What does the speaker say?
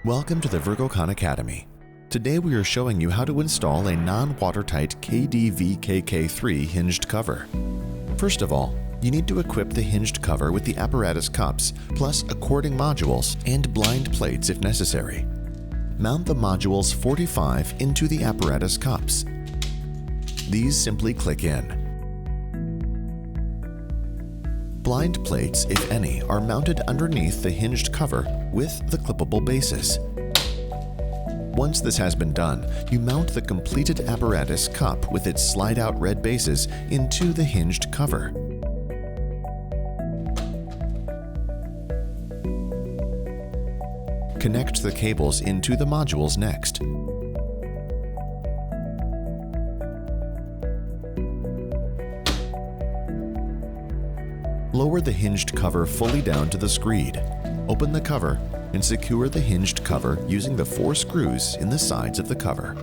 Welcome to the Vergokan Academy. Today we are showing you how to install a non-watertight KDVKK3 hinged cover. First of all, you need to equip the hinged cover with the Apparatus cups, plus according modules and blind plates if necessary. Mount the modules 45 into the Apparatus cups. These simply click in. Blind plates, if any, are mounted underneath the hinged cover with the clippable bases. Once this has been done, you mount the completed Apparatus cup with its slide-out red bases into the hinged cover. Connect the cables into the modules next. Lower the hinged cover fully down to the screed. Open the cover and secure the hinged cover using the 4 screws in the sides of the cover.